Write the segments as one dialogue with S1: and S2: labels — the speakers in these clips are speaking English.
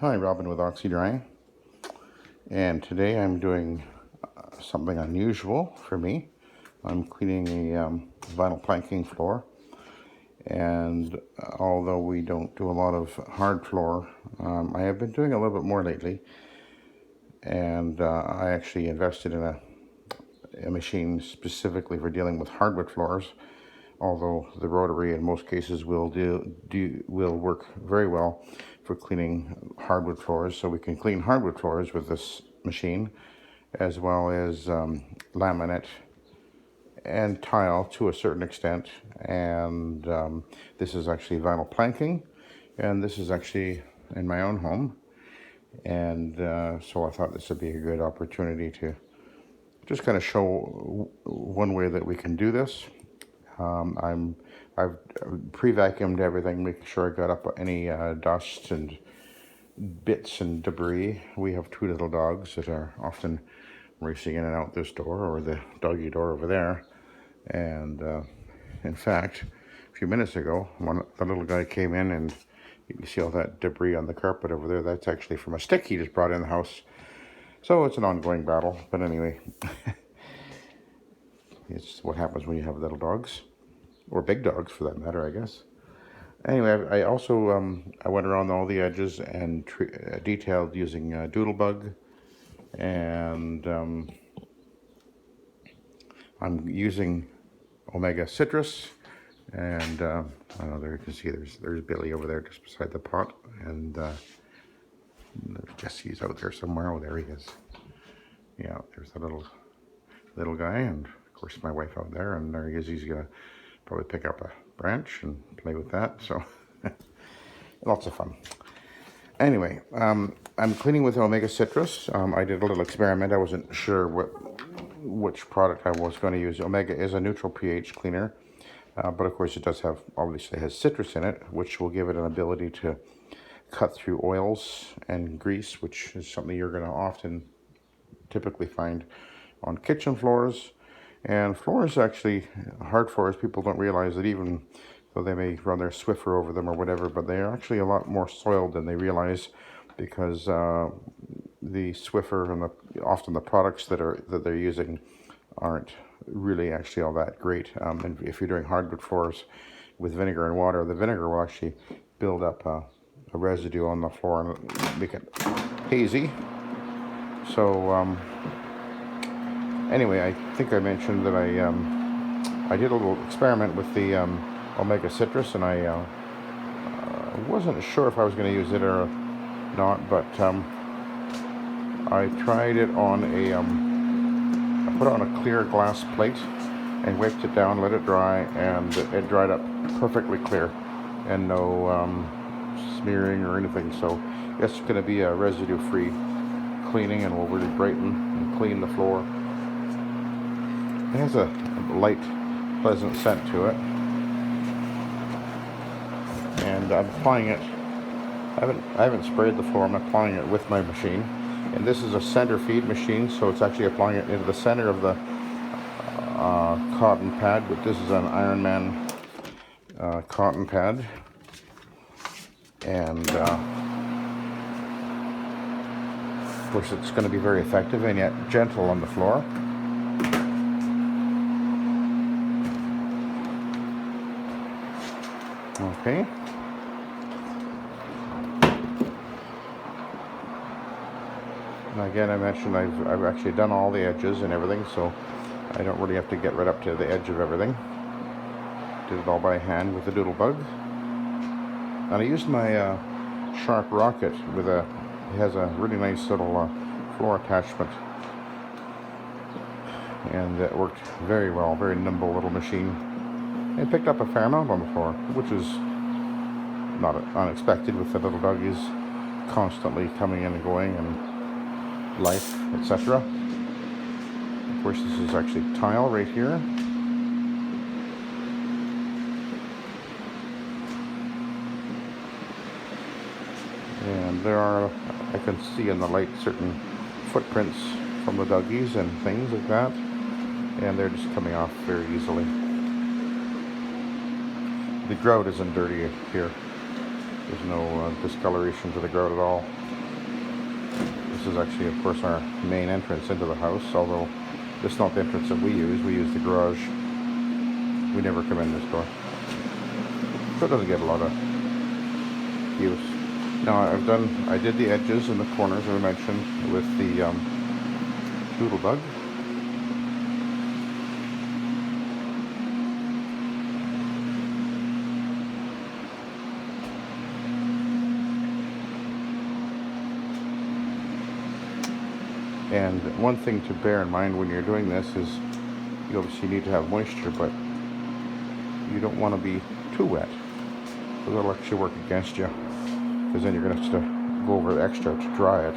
S1: Hi, Robin with Oxy-Dry, and today I'm doing something unusual for me. I'm cleaning a vinyl planking floor, and although we don't do a lot of hard floor, I have been doing a little bit more lately, and I actually invested in a machine specifically for dealing with hardwood floors, although the rotary in most cases will work very well for cleaning hardwood floors. So we can clean hardwood floors with this machine, as well as laminate and tile to a certain extent. And this is actually vinyl planking, and this is actually in my own home. And so I thought this would be a good opportunity to just kind of show one way that we can do this. I've pre-vacuumed everything, making sure I got up any dust and bits and debris. We have two little dogs that are often racing in and out this door or the doggy door over there. And in fact, a few minutes ago, the little guy came in, and you can see all that debris on the carpet over there. That's actually from a stick he just brought in the house. So it's an ongoing battle. But anyway, it's what happens when you have little dogs, or big dogs for that matter, I guess. Anyway, I also I went around all the edges and detailed using Doodlebug, and I'm using Omega Citrus, and I don't know, there you can see there's Billy over there just beside the pot, and Jesse's out there somewhere. Oh, there he is. Yeah, there's the little guy, and of course my wife out there, and there he is. He's gonna probably pick up a branch and play with that, so lots of fun. Anyway, I'm cleaning with Omega Citrus. I did a little experiment. I wasn't sure which product I was going to use. Omega is a neutral pH cleaner, but of course it does have, obviously has citrus in it, which will give it an ability to cut through oils and grease, which is something you're going to often typically find on kitchen floors. And floors, actually, hard floors, people don't realize that, even though they may run their Swiffer over them or whatever, but they are actually a lot more soiled than they realize, because the Swiffer and often the products that they're using aren't really actually all that great. And if you're doing hardwood floors with vinegar and water, the vinegar will actually build up a residue on the floor and make it hazy. So anyway, I think I mentioned that I did a little experiment with the Omega Citrus, and I wasn't sure if I was going to use it or not, but I tried it on I put it on a clear glass plate and wiped it down, let it dry, and it dried up perfectly clear, and no smearing or anything. So it's going to be a residue-free cleaning, and will really brighten and clean the floor. It has a light, pleasant scent to it, and I'm applying it. I haven't sprayed the floor. I'm applying it with my machine, and this is a center feed machine, so it's actually applying it into the center of the cotton pad. But this is an Ironman cotton pad, and of course it's going to be very effective and yet gentle on the floor. Okay. And again, I mentioned I've actually done all the edges and everything, so I don't really have to get right up to the edge of everything. Did it all by hand with the Doodlebug. And I used my sharp rocket with it has a really nice little floor attachment, and it worked very well. Very nimble little machine. It picked up a fair amount on the floor, which is not unexpected with the little doggies constantly coming in and going, and life, etc. Of course, this is actually tile right here. And there are, I can see in the light, certain footprints from the doggies and things like that, and they're just coming off very easily. The grout isn't dirty here. There's no discoloration to the grout at all. this is actually, of course, our main entrance into the house, although this is not the entrance that we use. We use the garage. We never come in this door. So it doesn't get a lot of use. Now I did the edges and the corners, as I mentioned, with the Doodlebug. And one thing to bear in mind when you're doing this is you obviously need to have moisture, but you don't want to be too wet, because that'll actually work against you, because then you're going to have to go over extra to dry it.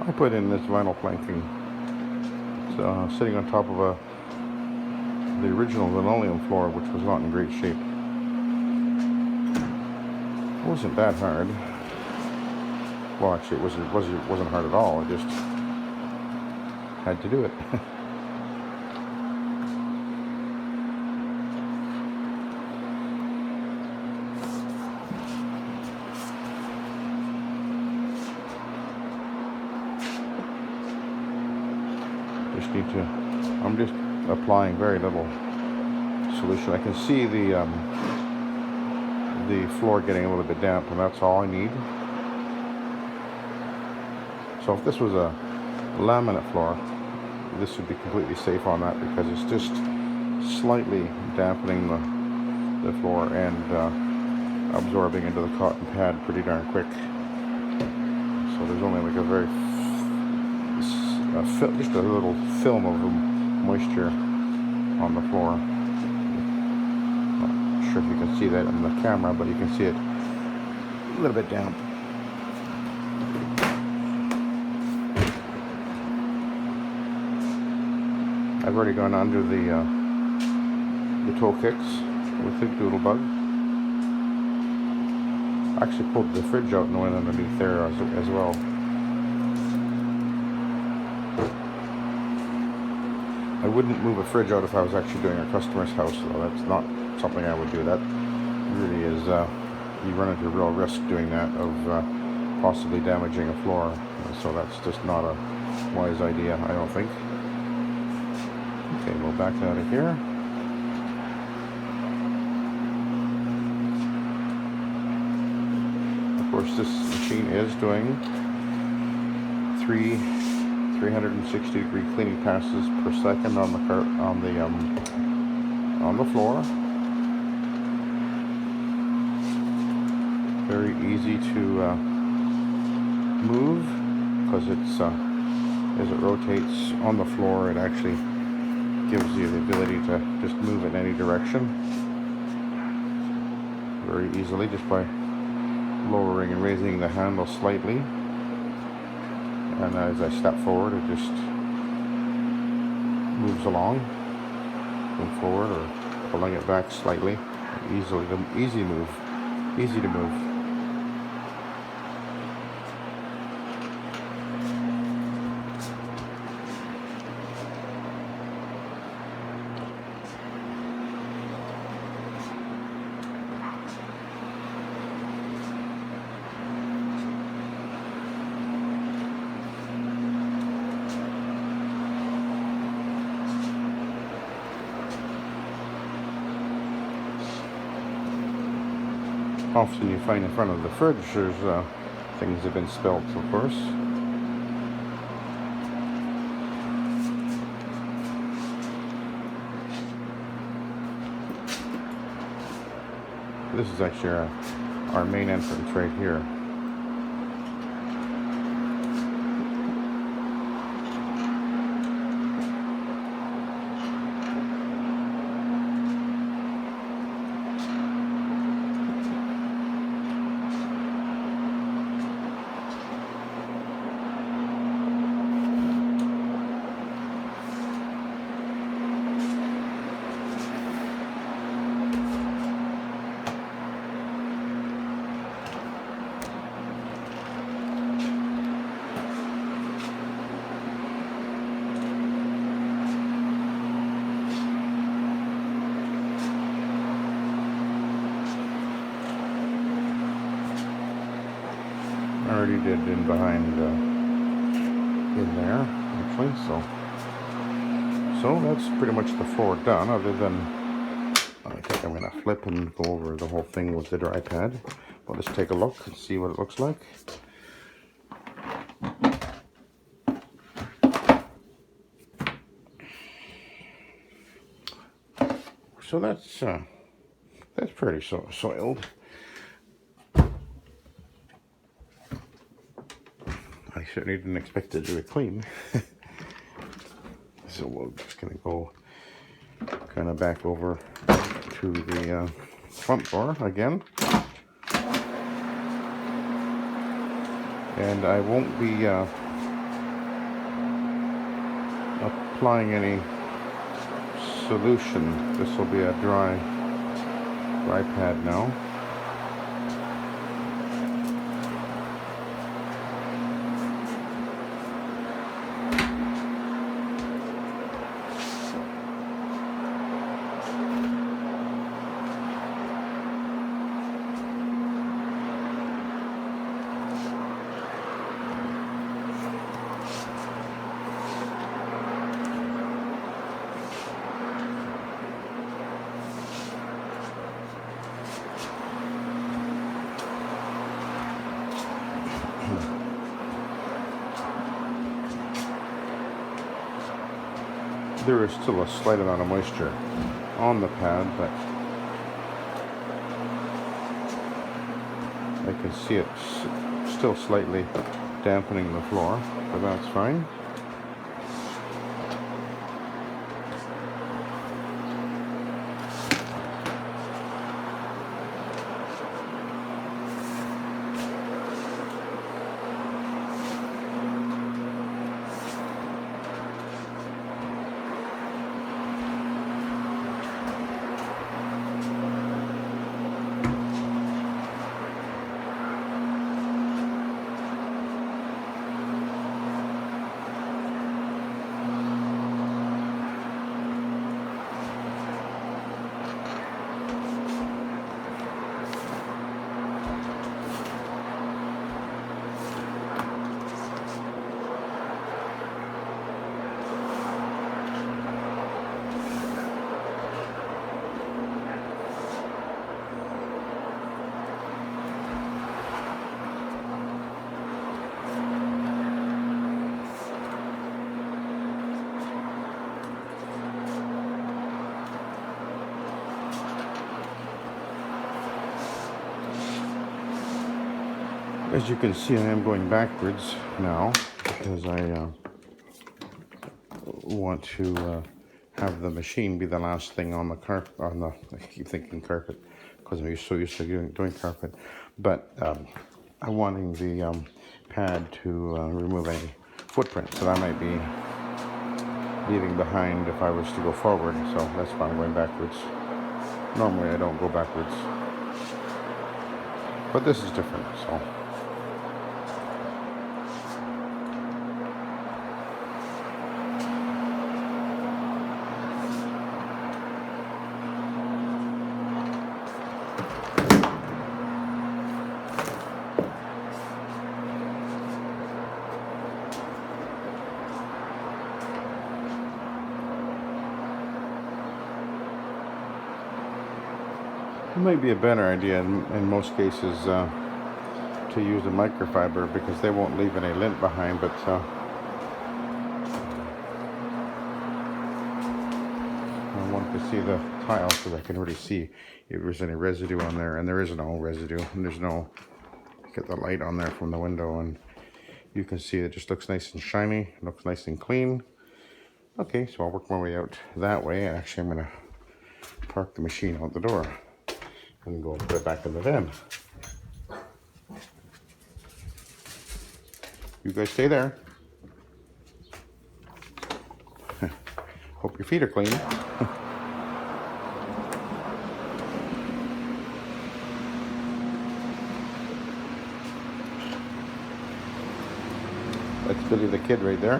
S1: I put in this vinyl planking. It's sitting on top of the original linoleum floor, which was not in great shape. It wasn't that hard. Well, actually, it wasn't hard at all. I just had to do it. I'm just applying very little solution. I can see the floor getting a little bit damp, and that's all I need. So if this was a laminate floor, this would be completely safe on that, because it's just slightly dampening the floor and absorbing into the cotton pad pretty darn quick. So there's only like just a little film of moisture on the floor. Not sure if you can see that on the camera, but you can see it a little bit damp. I've already gone under the toe kicks with the Doodlebug. I actually pulled the fridge out and went underneath there as well. I wouldn't move a fridge out if I was actually doing a customer's house, though. That's not something I would do. That really is, you run into real risk doing that, of possibly damaging a floor. So that's just not a wise idea, I don't think. Okay, we'll back out of here. Of course, this machine is doing 360-degree cleaning passes per second on the floor. Very easy to move, because it's as it rotates on the floor, it actually gives you the ability to just move in any direction very easily, just by lowering and raising the handle slightly. And as I step forward, it just moves along, going forward, or pulling it back slightly. Easy to move. Often you find in front of the fridge there's things have been spilt, of course. This is actually our main entrance right here. already did in behind in there actually, so that's pretty much the floor done, other than I think I'm going to flip and go over the whole thing with the dry pad. But let's take a look and see what it looks like. So that's pretty soiled. I certainly didn't expect it to be clean. So we're just going to go kind of back over to the front door again. And I won't be applying any solution. This will be a dry pad now. There is still a slight amount of moisture on the pad, but I can see it still slightly dampening the floor, but that's fine. As you can see, I am going backwards now because I want to have the machine be the last thing on the carpet. I keep thinking carpet because I'm so used to doing carpet. But I'm wanting the pad to remove any footprints that I might be leaving behind if I was to go forward. So that's why I'm going backwards. Normally I don't go backwards, but this is different. So. It might be a better idea in most cases to use a microfiber because they won't leave any lint behind, but I want to see the tile so I can really see if there's any residue on there, and there is no residue, and there's no, get the light on there from the window and you can see it just looks nice and shiny, looks nice and clean. Okay, so I'll work my way out that way. Actually, I'm going to park the machine out the door and go put it back in the van. You guys stay there. Hope your feet are clean. That's Billy the kid right there.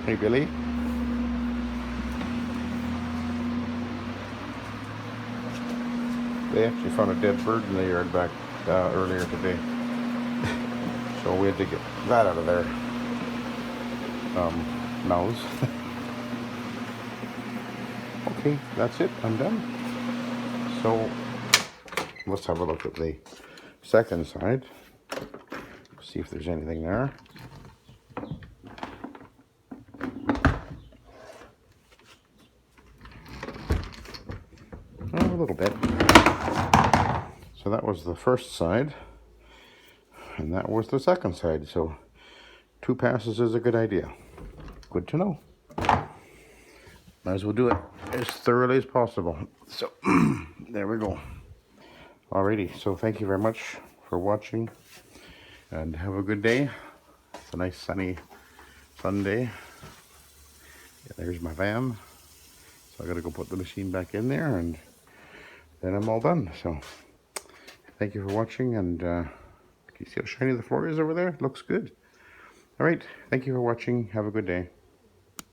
S1: Hey Billy. They actually found a dead bird in the yard back earlier today. So we had to get that out of their mouths. Okay, that's it. I'm done. So let's have a look at the second side. See if there's anything there. Oh, a little bit. So that was the first side, and that was the second side. So 2 passes is a good idea. Good to know. Might as well do it as thoroughly as possible. So there we go. Alrighty, so thank you very much for watching, and have a good day. It's a nice sunny Sunday. Yeah, there's my van. So I gotta go put the machine back in there, and then I'm all done. So thank you for watching, and can you see how shiny the floor is over there? It looks good. All right, thank you for watching. Have a good day.